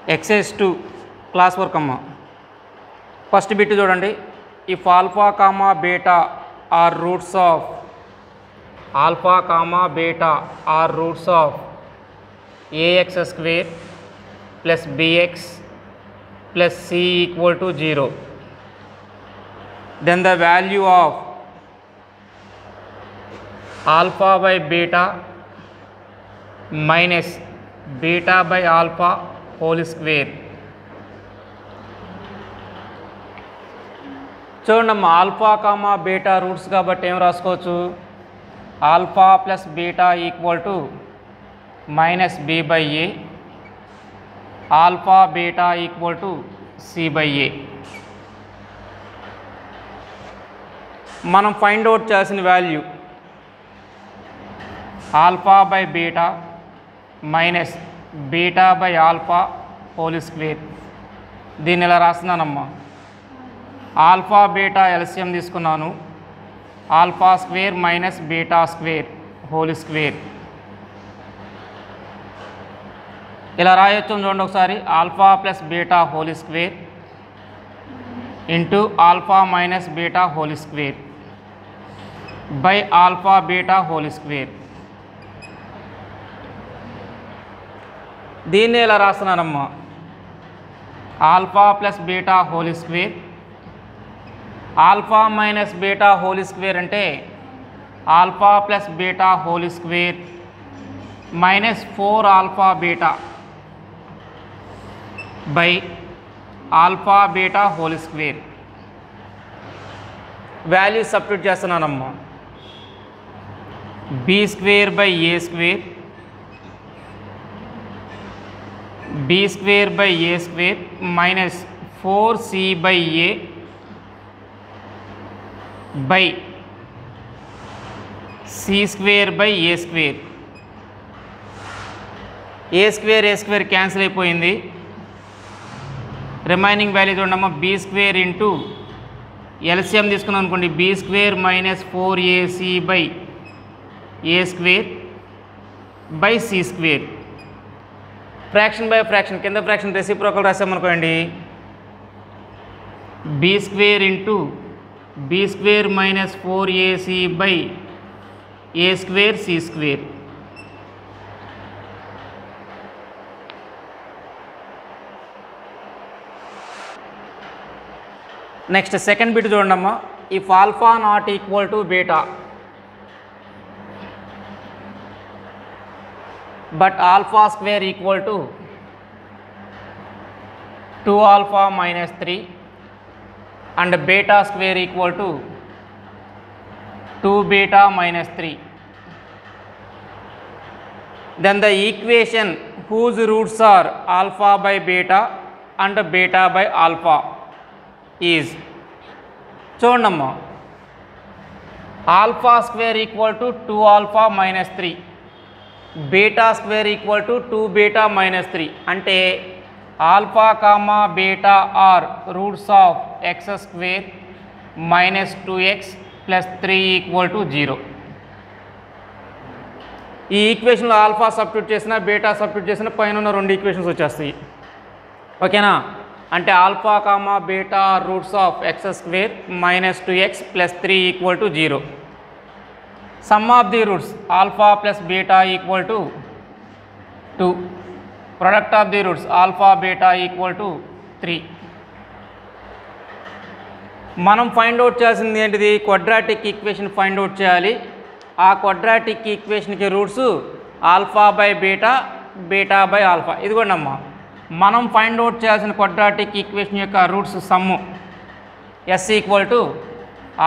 exercise 2 class work అమ్మ. First bit చూడండి. If alpha comma beta are roots of ax square plus bx plus c equal to 0, then the value of alpha by beta minus beta by alpha whole square. చూడండి alpha comma beta roots కాబట్టి ఏం రాసుకోవచ్చు, alpha plus beta equal to minus B by a, alpha beta equal to c by a. మనం find out చేసిన value alpha by beta minus beta by alpha whole square. దీన్ని ఇలా రాస్తున్నానమ్మా. Alpha beta LCM తీసుకున్నాను, alpha square minus beta square whole square. ఇలా రాయొచ్చు చూడండి ఒకసారి. Alpha plus beta whole square into alpha minus beta whole square by alpha beta whole square. దీన్ని ఇలా రాస్తున్నానమ్మా. Alpha plus beta whole square, alpha minus beta whole square అంటే alpha plus beta whole square minus 4 alpha beta by alpha beta whole square. Value substitute చేస్తున్నానమ్మా. B square by A square, b square by A square minus 4c by a by c square by A square. A square cancel అయిపోయింది. Remaining value చూడమ్మా. B square into LCM తీసుకున్నాం అనుకోండి, B square minus 4ac by A square by c square. Fraction by fraction, కింద fraction reciprocal రాసామనుకోండి. B square into b square minus 4ac by A square c square. Next second bit చూడండమ్మా. If alpha not equal to beta but alpha square equal to 2 alpha minus 3 and beta square equal to 2 beta minus 3, then the equation whose roots are alpha by beta and beta by alpha is, చూడమ్మా. Alpha square equal to 2 alpha minus 3, beta square equal to 2 beta minus 3 అంటే alpha comma beta are roots of x square minus 2x plus 3 equal to 0. ఈ ఈక్వేషన్లో alpha substitute చేసిన beta substitute చేసిన పైన ఉన్న 2 equations వచ్చేస్తాయి. ఓకేనా? అంటే alpha comma beta roots of x square minus 2x plus 3 equal to 0. Sum of the roots alpha plus beta equal to 2. Product of the roots alpha beta equal to 3. మనం find out చేయాల్సింది ఏంటిది? Quadratic equation find out చేయాలి. ఆ quadratic ఈక్వేషన్కి roots alpha by beta, beta by alpha. ఇదిగోండమ్మా, మనం find out చేయాల్సిన quadratic equation యొక్క roots sum s equal to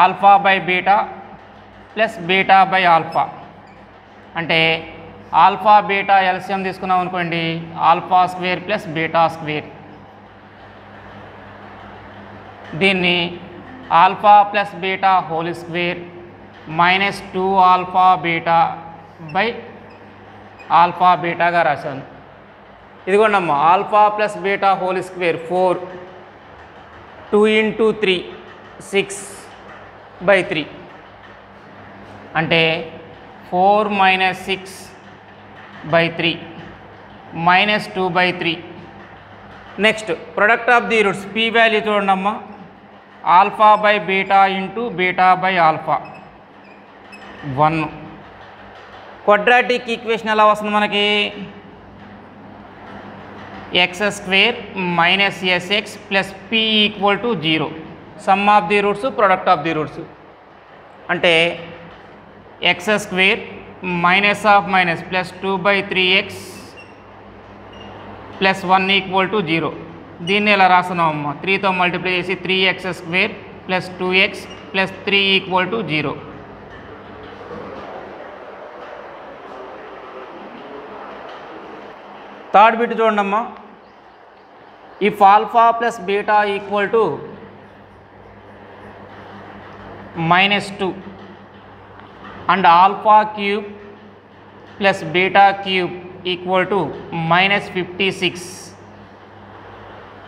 alpha by beta plus beta by alpha. అంటే ఆల్ఫా బీటా ఎల్సిఎం తీసుకున్నాం అనుకోండి, alpha square plus beta square. దీన్ని alpha plus beta whole square minus 2 alpha beta by alpha బీటాగా రాశాను. ఇదిగోండమ్మా, alpha plus beta whole square 4, 2 into 3 6 by 3 అంటే 4 minus 6 by 3 minus 2 by 3 next product of the roots p value చూడండమ్మా alpha by beta into beta by alpha 1. Quadratic equation ఎలా వస్తుంది మనకి x² minus SX plus p equal to 0. Sum of the roots product of the roots అంటే x² minus of minus plus 2/3x plus 1 equal to 0. దీన్ని ఎలా రాస్తున్నాం అమ్మ 3తో multiply చేసి 3x² plus 2x plus 3 equal to 0. Third bit చూడండమ్మా if alpha plus beta equal to -2 and alpha cube plus beta cube equal to -56,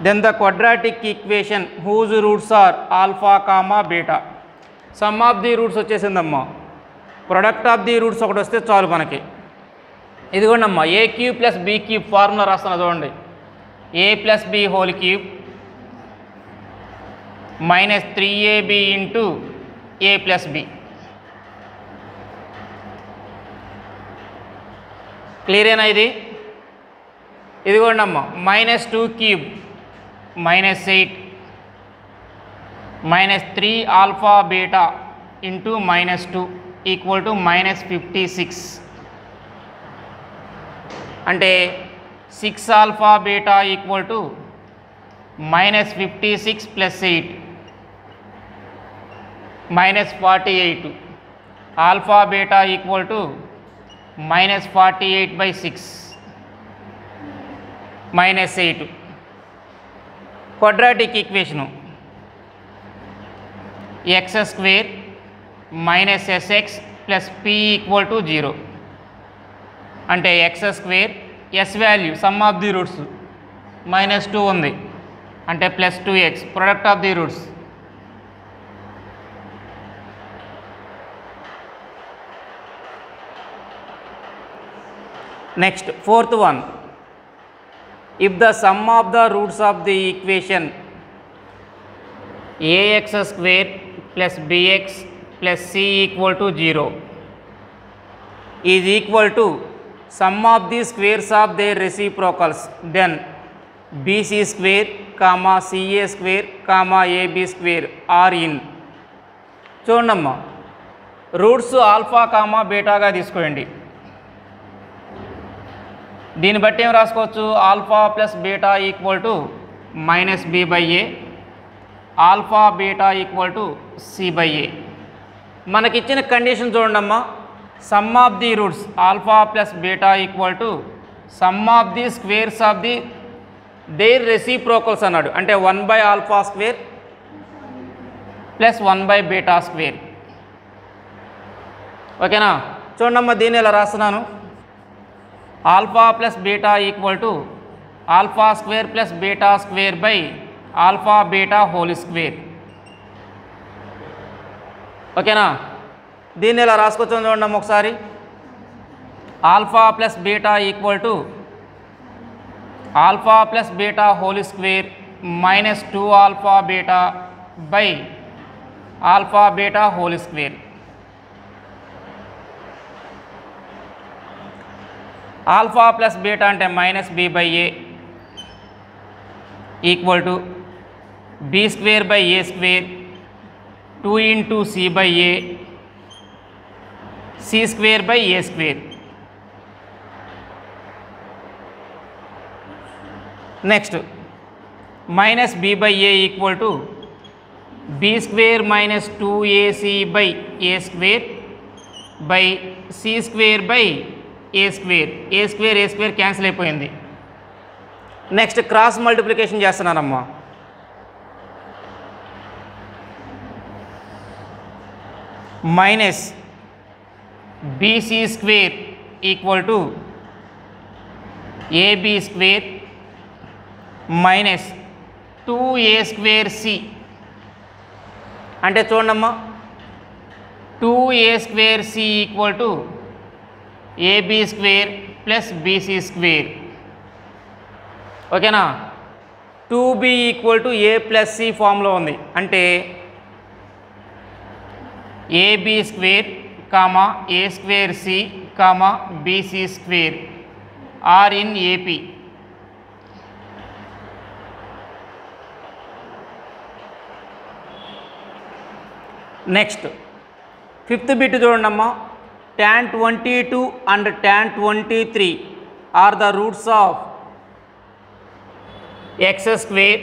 then the quadratic equation whose roots are alpha comma beta. Sum of the roots వచ్చేసిందమ్మా, product of the roots ఒకటి వస్తే చాలు మనకి. ఇదిగోండి అమ్మా a cube plus b cube formula రాస్తున్నా చూడండి. A plus B whole cube minus 3ab into A plus b. క్లియరేనా ఇది? ఇదిగోండి అమ్మ -2 cube -8 -3 alpha beta into -2 equal to -56. అంటే 6 alpha beta equal to -56 plus 8 -48. Alpha beta equal to -48/6 -8. Quadratic equation x² minus SX plus P equal to 0. అంటే x² S value some of the roots -2 ఉంది అంటే plus 2x product of the roots. Next fourth one, if the sum of the roots of the equation ax² plus bx plus c equal to 0 is equal to sum of the squares of their reciprocals, then bc² comma ca² comma ab² are in. చూడమ్మా roots alpha comma బీటాగా తీసుకోండి. దీన్ని బట్టి ఏం రాసుకోవచ్చు, alpha plus beta equal to -b/a, alpha beta equal to c/a. మనకిచ్చిన condition చూడండమ్మా, sum of the roots alpha plus beta equal to sum of the squares of the their reciprocals అన్నాడు. అంటే 1/α² ప్లస్ 1/β². ఓకేనా? చూడమ్మా దీన్ని ఎలా రాస్తున్నాను, alpha plus beta equal to α² plus β² by alpha beta whole square. ఓకేనా? దీన్ని ఎలా రాసుకొచ్చాం చూడండి ఒకసారి. Alpha plus beta equal to alpha plus beta whole square -2 alpha beta by alpha beta whole square. Alpha plus beta అంటే -b/a equal to b²/a² 2 into c/a c²/a². Next -b/a equal to b² - 2ac/a² by c²/a². Cancel అయిపోయింది. Next cross multiplication చేస్తున్నానమ్మా. -bc² equal to ab² -2a²c. అంటే చూడమ్మా 2a²c equal to ab² plus bc². ఓకేనా? 2b equal to a plus c ఫామ్లో ఉంది. అంటే ab square comma a square c comma bc square are in AP. Next fifth bit చూడండి అమ్మా. tan 22 and tan 23 are the roots of x square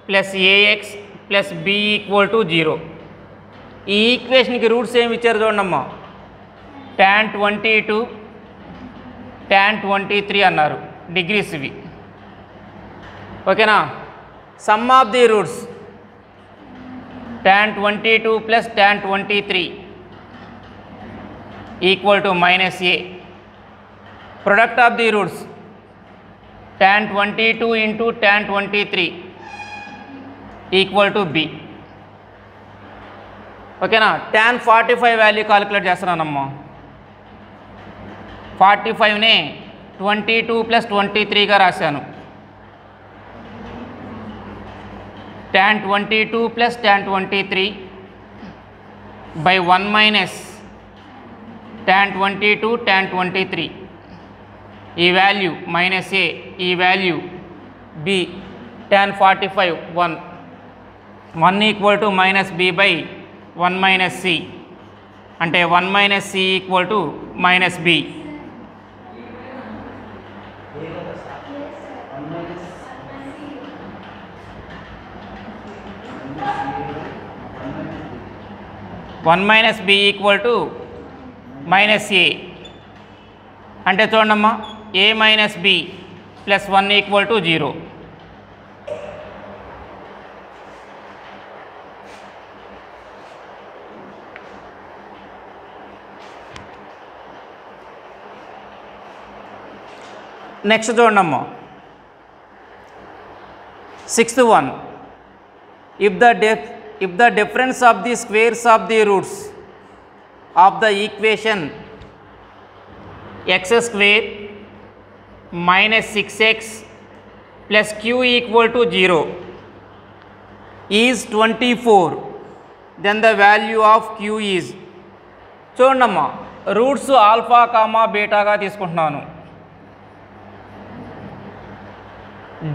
plus ax plus b equal to 0. ఈ ఈక్వేషన్కి roots ఏమి ఇచ్చారు చూడండి అమ్మా. tan 22 tan 23 అన్నారు, degrees ఇవి. ఓకేనా. Sum of the roots tan 22 plus tan 23 equal to -a. Product of the roots tan 22 into tan 23 equal to b. ఓకేనా. tan 45 value calculate చేస్తున్నానమ్మా. 45నే 22 ప్లస్ 23గా రాశాను. tan 22 plus tan 23 by 1 minus tan 22 tan 23. ఈ value -a, ఈ value b. tan 45 1 equal to -b by 1 minus c. అంటే 1 minus c equal to -b. One minus b equal to -a. అంటే చూడమ్మా, a minus b plus 1 equal to 0. Next చూడమ్మా, 6th one. If the difference of the squares of the roots of the equation x square minus 6x plus q equal to 0 is 24, then the value of q is. చూడమ్మా, roots alpha comma బీటాగా తీసుకుంటున్నాను.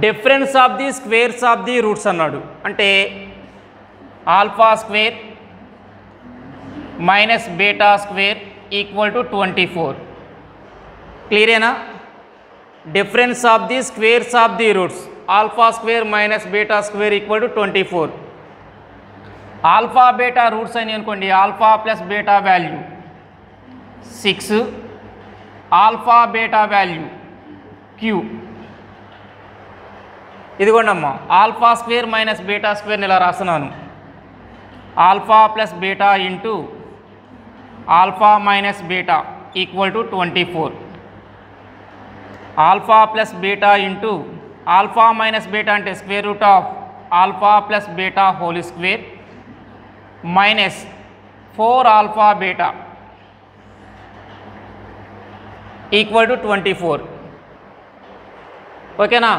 Difference of the squares of the roots అన్నాడు. అంటే alpha square minus beta square equal to 24. క్లియరేనా. Difference of the squares of the roots alpha square minus beta square equal to 24. Alpha beta roots అని అనుకోండి. Alpha plus beta value 6, alpha beta value q. ఇదిగోండమ్మా, alpha square minus beta స్క్వేర్ని ఇలా రాస్తున్నాను. Alpha plus beta into alpha minus beta equal to 24. Alpha plus beta into alpha minus beta అంటే square root of alpha plus beta whole square minus 4 alpha beta equal to 24. ఓకేనా.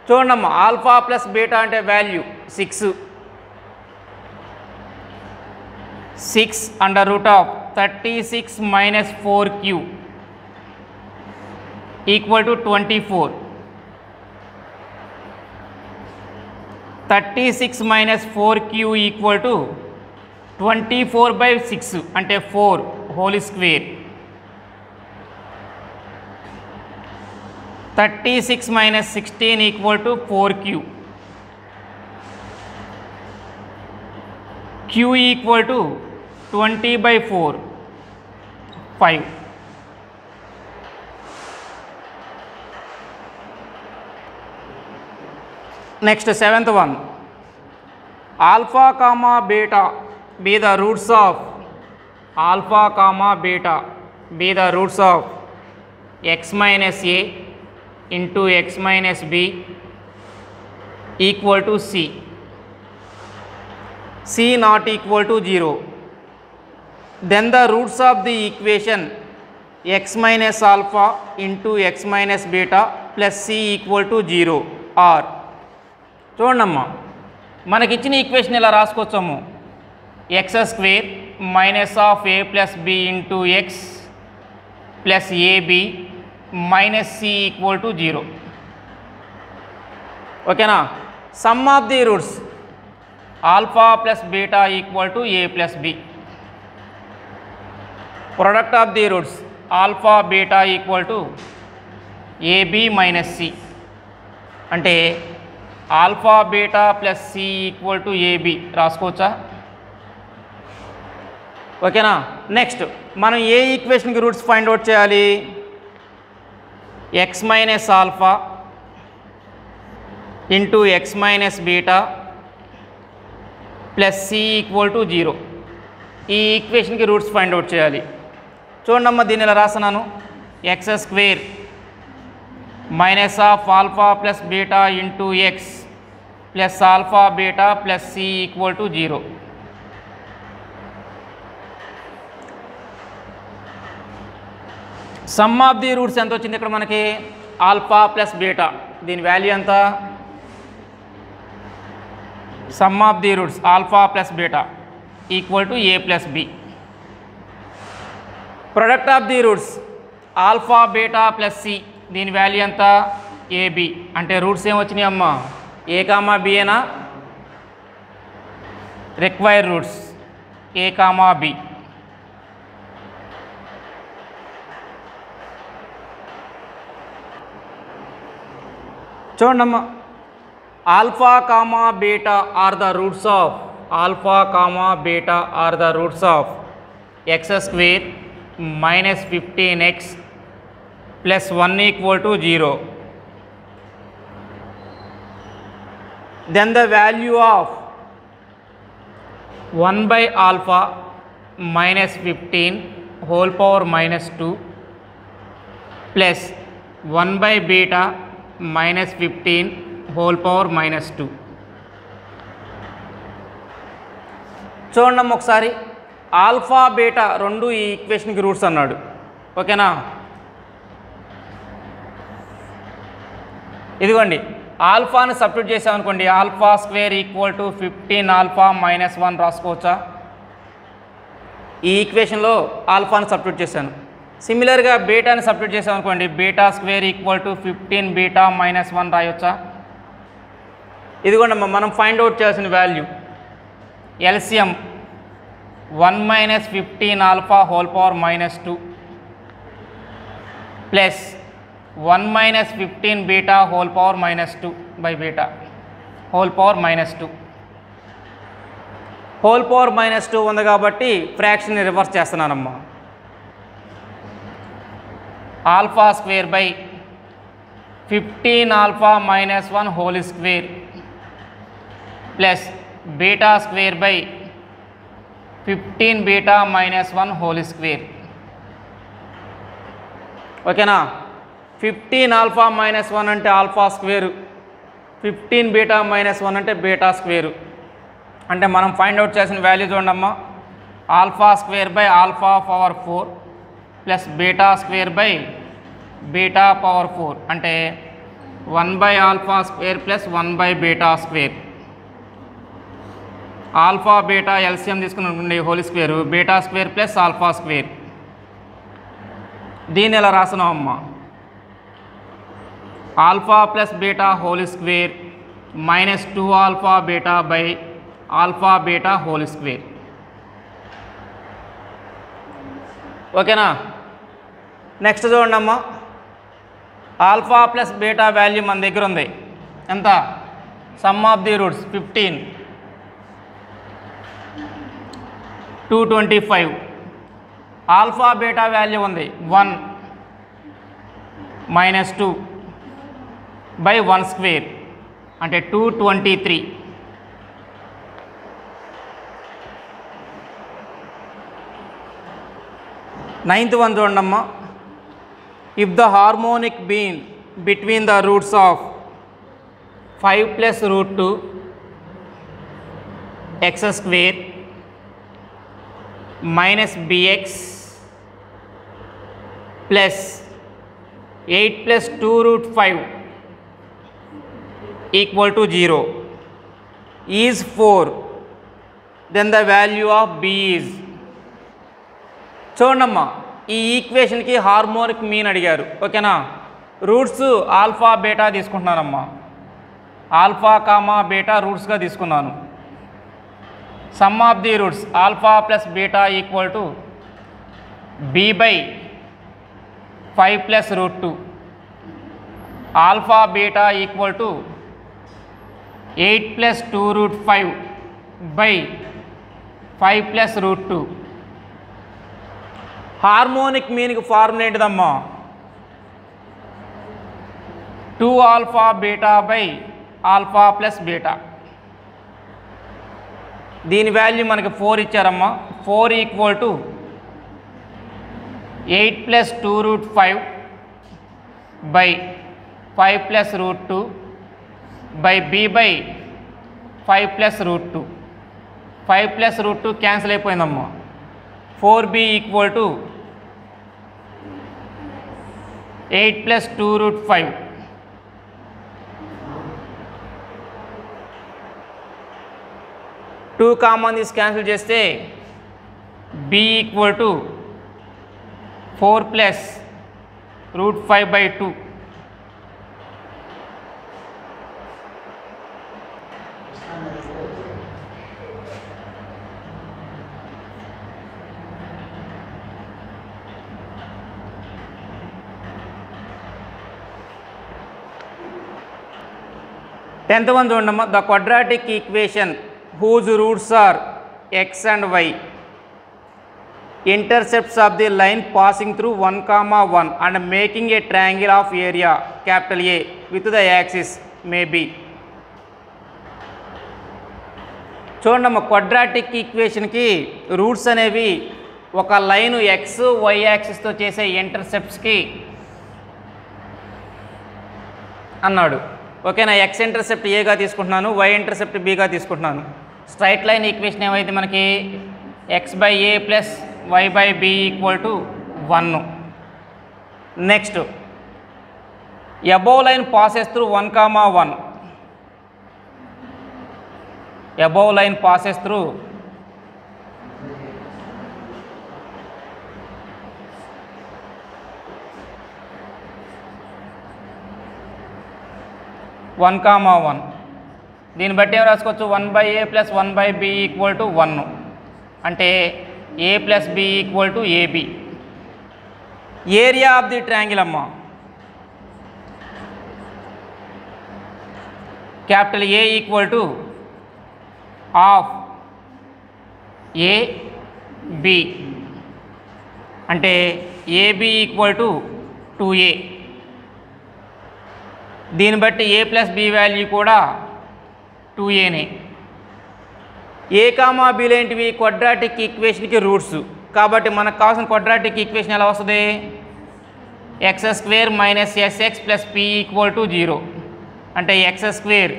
చూడమ్మా, alpha plus beta అంటే value 6 under root of 36 minus 4q equal to 24. 36 minus 4q equal to 24/6 అంటే 4 whole square. 36 minus 16 equal to 4q. q equal to 20/4 5. Next 7th one. Alpha comma beta be the roots of alpha comma beta be the roots of x minus a into x minus b equal to c. C not equal to 0. Then the roots of the equation x minus alpha into x minus beta plus c equal to 0 are. చూడండమ్మా, మనకిచ్చిన equation ఇలా రాసుకోవచ్చాము. X square minus of a plus b into x plus ab minus c equal to 0. ఓకేనా. Sum of the roots alpha plus beta equal to a plus b. Product of the roots alpha beta equal to ab minus c. అంటే alpha beta plus c equal to ab రాసుకోవచ్చా? ఓకేనా. Next మనం ఏ ఈక్వేషన్కి roots find out చేయాలి? X minus alpha into x minus beta plus c equal to 0. ఈ ఈక్వేషన్కి roots find out చేయాలి. చూడండమ్మా, దీన్ని ఇలా రాస్తున్నాను. X square minus of alpha plus beta into x plus alpha beta plus c equal to 0. Sum of the roots ఎంత వచ్చింది ఇక్కడ మనకి? Alpha plus beta. దీని వాల్యూ ఎంత? Sum of the roots alpha plus beta equal to a plus b. Product of the roots alpha beta plus c. దీని value ఎంత? Ab. అంటే రూట్స్ ఏం వచ్చినాయి అమ్మా? ఏ కామా బియేనా? రిక్వైర్ రూట్స్ ఏ కామా బి. చూడండమ్మా, alpha comma beta are the roots of alpha comma beta are the roots of x square minus 15x plus 1 equal to 0. Then the value of 1 by alpha minus 15 whole power minus 2 plus 1 by beta minus 15 whole power minus 2. చూడండి ఒకసారి, alpha beta రెండు ఈ ఈక్వేషన్కి roots అన్నాడు. ఓకేనా. ఇదిగోండి, ఆల్ఫాని substitute చేసామనుకోండి, alpha square equal to 15 alpha minus 1 రాసుకోవచ్చా? ఈ ఈక్వేషన్లో ఆల్ఫాని substitute చేశాను. సిమిలర్గా బీటాని సబ్స్టిట్యూట్ చేసామనుకోండి, beta square equal to 15 beta minus 1 రాయొచ్చా? ఇదిగోండి మనం ఫైండ్ అవుట్ చేయాల్సిన value LCM 1 minus 15 alpha whole power minus 2 plus 1 minus 15 beta whole power minus 2 by beta whole power minus 2. Whole power minus 2 ఉంది కాబట్టి ఫ్రాక్షన్ని reverse చేస్తున్నానమ్మా. Alpha square by 15 alpha minus 1 whole square plus beta square by 15 beta minus 1 whole square. ఓకేనా. 15 alpha minus 1 అంటే alpha square, 15 beta minus 1 అంటే beta square. అంటే మనం find out చేసిన value చూడమ్మా, alpha square by alpha power 4 plus beta square by beta power 4 అంటే 1 by alpha square plus 1 by beta square. Alpha beta LCM తీసుకుని whole square, beta square plus alpha square. దీన్ని ఎలా రాస్తున్నాం అమ్మా? Alpha plus beta whole square minus 2 alpha beta by alpha beta whole square. ఓకేనా. Next చూడండి అమ్మా, alpha plus beta value మన దగ్గర ఉంది ఎంత? Sum of the roots 15 225. Alpha beta value ఉంది 1 మైనస్ 2 బై 1 స్క్వేర్ అంటే 223. నైన్త్ వన్ చూడండమ్మా, if the harmonic mean between the roots of 5 plus root 2 x square minus bx plus 8 plus 2 root 5 equal to 0 is 4, then the value of b is. చూడమ్మా ఈ ఈక్వేషన్కి harmonic mean అడిగారు. ఓకేనా, roots alpha beta తీసుకుంటున్నానమ్మా. Alpha comma beta రూట్స్గా తీసుకున్నాను. Sum of the roots alpha plus beta equal to b by 5 plus root 2. Alpha beta equal to 8 plus 2 root 5 by 5 plus root 2. Harmonic మీన్కి formula ఏంటిదమ్మా? 2 alpha beta by alpha plus beta. దీని value మనకి 4 ఇచ్చారమ్మా. 4 equal to 8 plus 2 root 5 by 5 plus root 2 by b by 5 plus root 2. 5 plus root 2 cancel అయిపోయిందమ్మా. 4b equal to 8 plus 2 root 5. 2 common తీసి cancel చేస్తే b equal to 4 plus root 5 by 2. Tenth one చూడండి. The quadratic equation whose roots are x and y, intercepts of the line passing through 1, 1 and making a triangle of area capital A with the axis may be. చూడండి, quadratic ఈక్వేషన్కి roots అనేవి ఒక line X why యాక్సిస్తో చేసే ఇంటర్సెప్ట్స్కి అన్నాడు. ఓకేనా, X intercept ఏగా తీసుకుంటున్నాను, Y intercept బీగా తీసుకుంటున్నాను. స్ట్రైట్ లైన్ ఈక్వేషన్ ఏమైతే మనకి X by A plus y by b equal to 1. Next, above line passes through 1, 1. Above line passes through 1, 1. దీన్ని బట్టి ఏం రాసుకోవచ్చు? 1 by a plus 1 by b equal to 1. అంటే a plus b equal to ab. Area of the triangle అమ్మా, capital A equal to of A B, అంటే AB equal to 2a. దీన్ని బట్టి a plus B value కూడా 2aనే. ఏ comma బీలు ఏంటివి? Quadratic ఈక్వేషన్కి roots. కాబట్టి మనకు కావాల్సిన క్వాడ్రాటిక్ ఈక్వేషన్ ఎలా వస్తుంది? X square minus SX plus P equal to 0. అంటే X square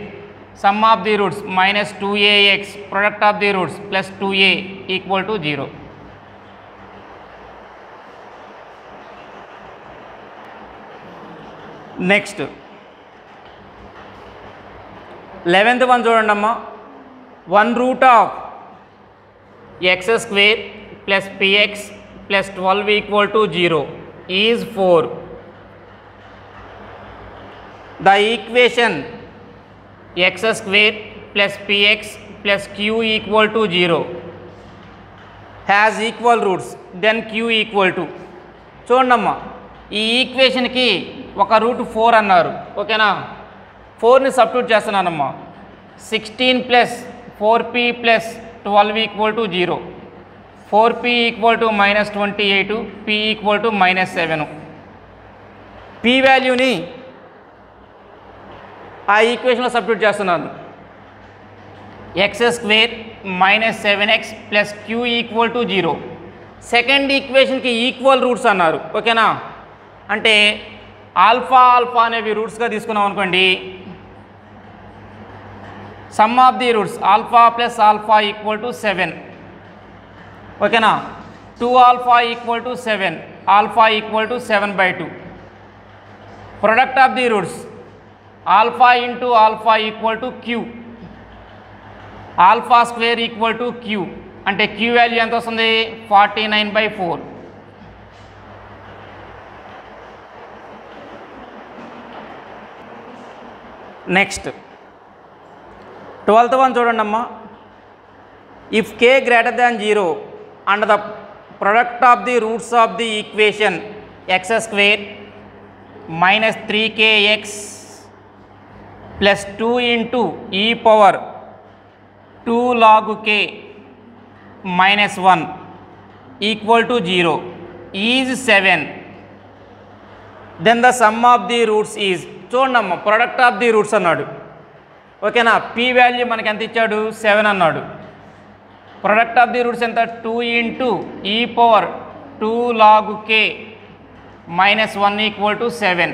sum of the roots minus 2ax product of the roots plus 2a equal to 0. Next 11th one చూడండి అమ్మా. 1 root of x square plus px plus 12 equal to 0 is 4. The equation x square plus px plus q equal to 0 has equal roots, then q equal to. చూడండమ్మా, ఈ ఈక్వేషన్కి ఒక route 4 అన్నారు. ఓకేనా, 4ని substitute చేస్తున్నానమ్మా. 16 plus 4p plus 12 equal to 0. 4p equal to minus 28, p equal to minus 7. p వాల్యూని ఆ ఈక్వేషన్లో సబ్స్టిట్యూట్ చేస్తున్నాను. X square minus 7x plus q equal to 0. Second ఈక్వేషన్కి ఈక్వల్ రూట్స్ అన్నారు. ఓకేనా, అంటే ఆల్ఫా ఆల్ఫా అనేవి రూట్స్గా తీసుకున్నాం అనుకోండి. Sum of the roots alpha plus alpha equal to 7. ఓకేనా, 2 alpha equal to 7, alpha equal to 7/2. Product of the roots alpha into alpha equal to q, alpha square equal to q, అంటే q value ఎంత వస్తుంది 49/4. Next 12th one చూడండి అమ్మా. If k greater than 0 and the product of the roots of the equation x square minus 3kx plus 2 into e power 2 log k minus 1 equal to 0 is 7, then the sum of the roots is. చూడమ్మా, product of the roots అన్నాడు. ఓకేనా, p value మనకి ఎంత ఇచ్చాడు 7 అన్నాడు. Product of the roots ఎంత 2 into e power 2 log k minus 1 equal to 7.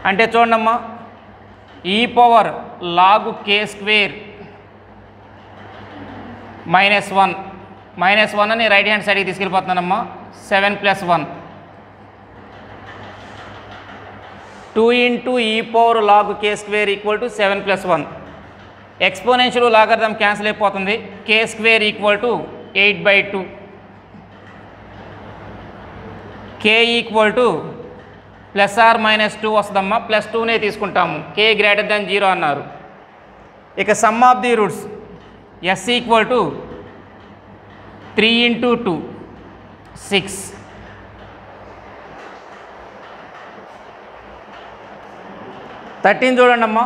అంటే చూడమ్మా, e power log k square minus 1 అని రైట్ హ్యాండ్ సైడ్కి తీసుకెళ్ళిపోతున్నానమ్మా. 7 + 1 2 into e power log k square equal to 7 + 1. Exponential logarithm cancel అయిపోతుంది. k square equal to 8/2. k equal to +or-2 వస్తుందమ్మా. +2నే తీసుకుంటాము, k greater than 0 అన్నారు. ఇక sum of the roots s equal to 3 into 2 6. చూడండి అమ్మా.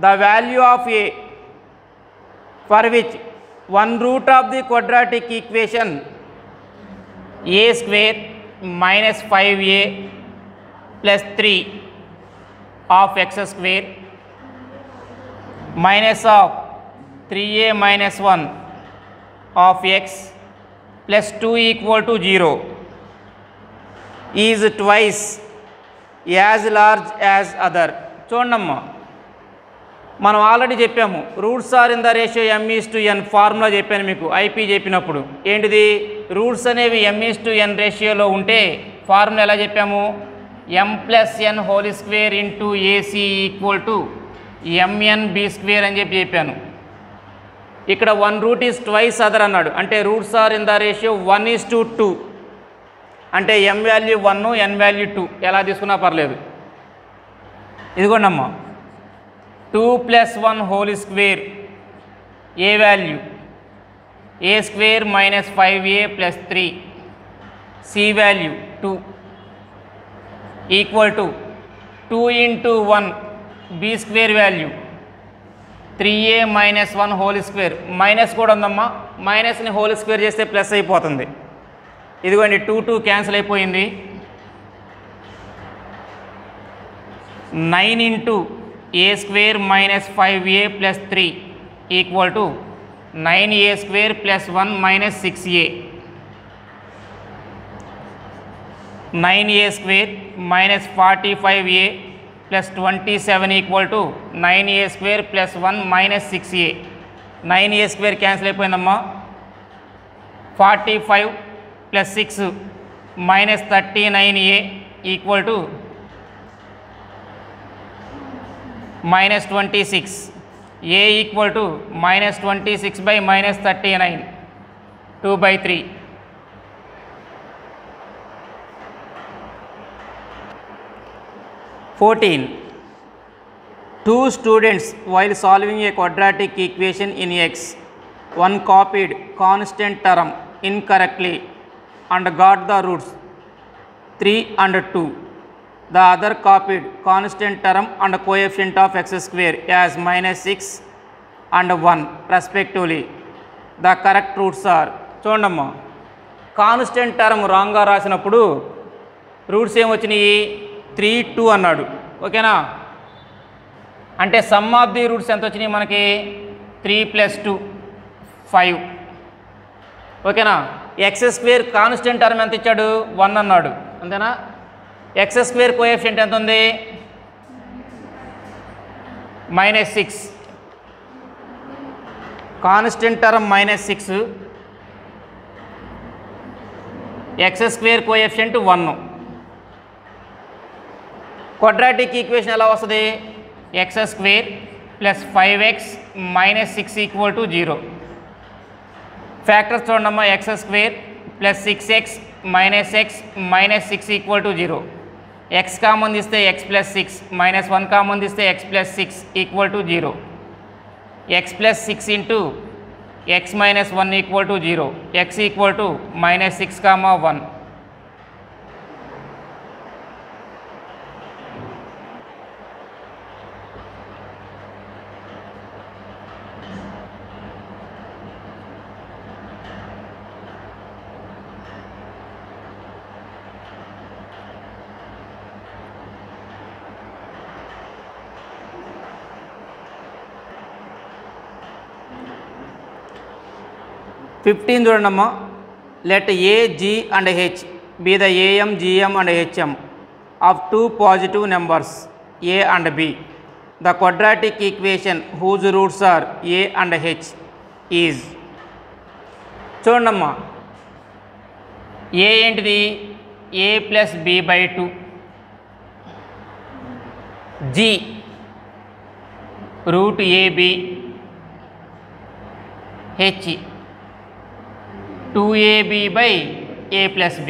The value of a for which 1 root of the quadratic equation a square minus 5a plus 3 of x square minus of 3a minus 1 of x plus 2 equal to 0 is twice as large as other. చూడమ్మా, మనం already చెప్పాము roots are in the ratio m:n formula చెప్పాను మీకు IP చెప్పినప్పుడు. ఏంటిది, roots అనేవి m:n రేషియోలో ఉంటే ఫార్ములా ఎలా చెప్పాము, m+n whole square into AC equal to mnb² అని చెప్పాను. ఇక్కడ 1 రూట్ ఈజ్ ట్వైస్ అదర్ అన్నాడు. అంటే roots are in the ratio 1:2. అంటే m వాల్యూ 1 n వాల్యూ 2 ఎలా తీసుకున్నా పర్లేదు. ఇదిగోండమ్మా, 2 + 1 whole square A value a square minus 5a plus 3 c value 2 equal to 2 into 1 b square value 3a minus 1 whole square. Minus కూడా ఉందమ్మా, మైనస్ని whole square చేస్తే plus అయిపోతుంది. ఇదిగోండి 2 cancel అయిపోయింది. 9 into a square minus 5a plus 3 equal to 9a square plus 1 minus 6a. 9a square minus 45a plus 27 equal to 9a square plus 1 minus 6a. 9a square cancel అయిపోయిందమ్మా. 45 plus 6 minus 39a equal to minus 26. a equal to minus 26 by minus 39 2/3. Two students while solving a quadratic equation in x, one copied constant term incorrectly and got the roots 3 and 2. The other copied constant term and coefficient of x square as -6 and 1 respectively. The correct roots are. చూడమ్మా, constant term రాంగ్గా రాసినప్పుడు roots ఏమొచ్చినాయి 3, 2 అన్నాడు. ఓకేనా, అంటే some of the roots ఎంత వచ్చినాయి మనకి 3 + 2 5. ఓకేనా, ఎక్స్ స్క్వేర్ కాన్స్టెంట్ టర్మ్ ఎంత ఇచ్చాడు 1 అన్నాడు. అంతేనా, ఎక్స్ స్క్వేర్ కోఎఫిషియంట్ ఎంత ఉంది -6. Constant term -6, X square coefficient 1. Quadratic equation ఎలా వస్తుంది? X square plus 5x minus 6 equal to 0. Factors చూడమ్మా, X square plus 6x minus x minus 6 equal to 0. X common తీస్తే ఎక్స్ ప్లస్ 6 మైనస్ 1 కామన్ తీస్తే X plus 6 equal to 0. X plus 6 into x minus 1 equal to 0, x equal to minus 6 comma 1. Fifteen చూడండమ్మా, let A, G and H be the AM, GM and HM of two positive numbers A and B. The quadratic equation whose roots are A and H is. చూడండమ్మా, A ఏంటిది? A plus B by 2. G root AB, H 2AB by A plus B.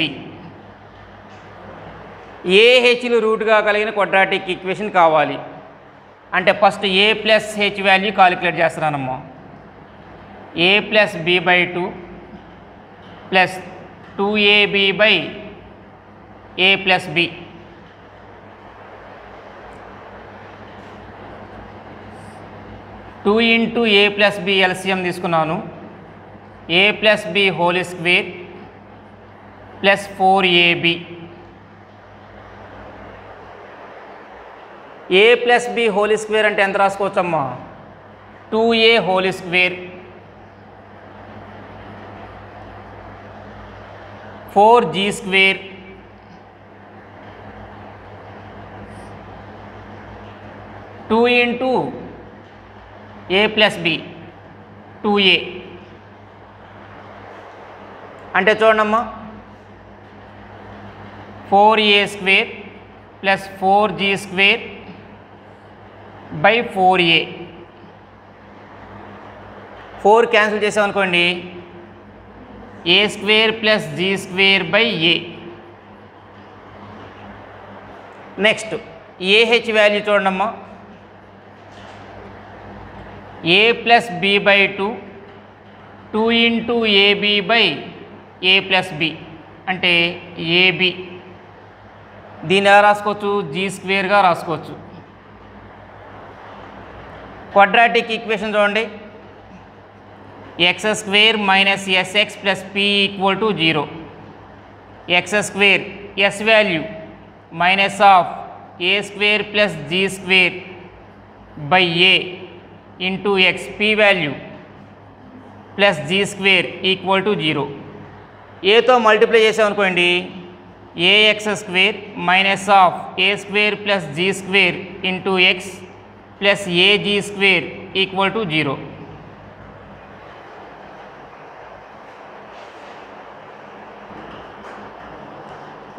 AHలు రూట్గా కలిగిన quadratic equation కావాలి అంటే first A plus H value calculate చేస్తున్నానమ్మా. A plus B by 2 plus 2AB by A plus B. Two into A plus B LCM తీసుకున్నాను. A plus B whole square plus 4AB. A plus B whole square అంటే ఎంత రాసుకోవచ్చమ్మా? 2A whole square 4G square two into A plus B 2A అంటే చూడమ్మా, 4A square plus 4G square by 4A. 4 cancel చేసామనుకోండి, A square plus G square by A. Next AH value చూడమ్మా, A plus B by 2 2 into AB by A plus B అంటే AB. దీన్ని ఎలా రాసుకోవచ్చు? G స్క్వేర్గా రాసుకోవచ్చు. Quadratic equation చూడండి, X square minus SX plus P equal to 0. X square S value minus of A square plus G square by A into X P value plus G square equal to 0. ఏతో multiply చేసామనుకోండి, AX square minus of A square plus G square into X plus AG square equal to 0.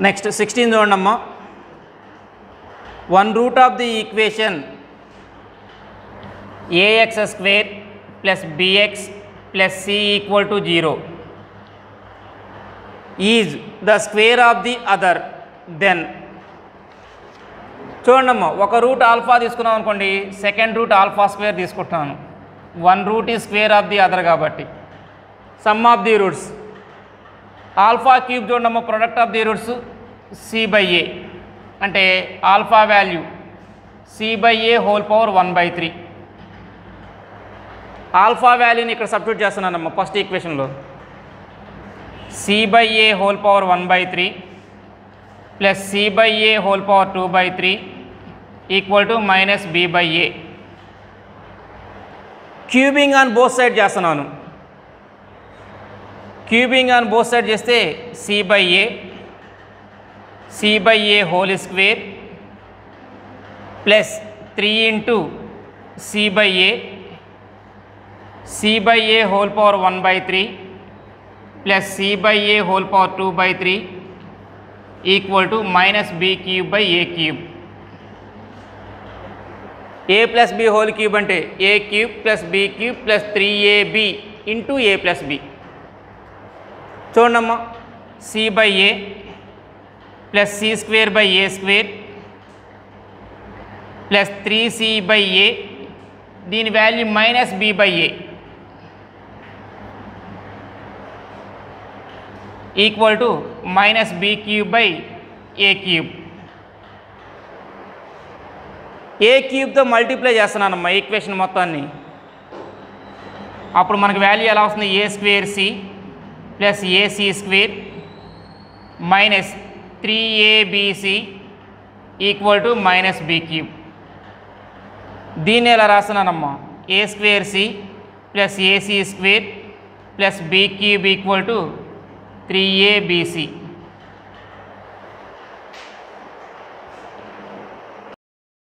Next 16 చూడండమ్మా, 1 root of the equation AX square plus BX plus C equal to 0 is the square of the other. Then చూడండమ్మా, ఒక route alpha తీసుకున్నాం అనుకోండి, second route alpha square తీసుకుంటున్నాను. 1 root ఈ square of the other కాబట్టి sum of the roots alpha cube చూడమ్మా, product of the roots C by A అంటే alpha value C by A whole power 1/3. Alpha వాల్యూని ఇక్కడ substitute చేస్తున్నానమ్మా first ఈక్వేషన్లో. C by A whole power 1/3 plus C by A whole power 2/3 equal to minus B by A. Cubing on both side చేస్తున్నాను. Cubing on both side చేస్తే C by A whole square plus 3 into C by A whole power 1/3 plus C by A whole power 2/3 equal to minus B cube by A cube. A plus B whole cube అంటే A cube plus B cube plus 3ab into A plus B. చూడమ్మా, C by A plus C square by A square plus 3c by A, దీని value minus B by A equal to minus B cube by A cube. A క్యూబ్తో multiply చేస్తున్నానమ్మా equation మొత్తాన్ని. అప్పుడు మనకు value ఎలా వస్తుంది? A square C plus AC square minus 3abc equal to minus B cube. దీన్ని ఎలా రాస్తున్నానమ్మా? A square C plus AC square plus B cube equal to 3abc.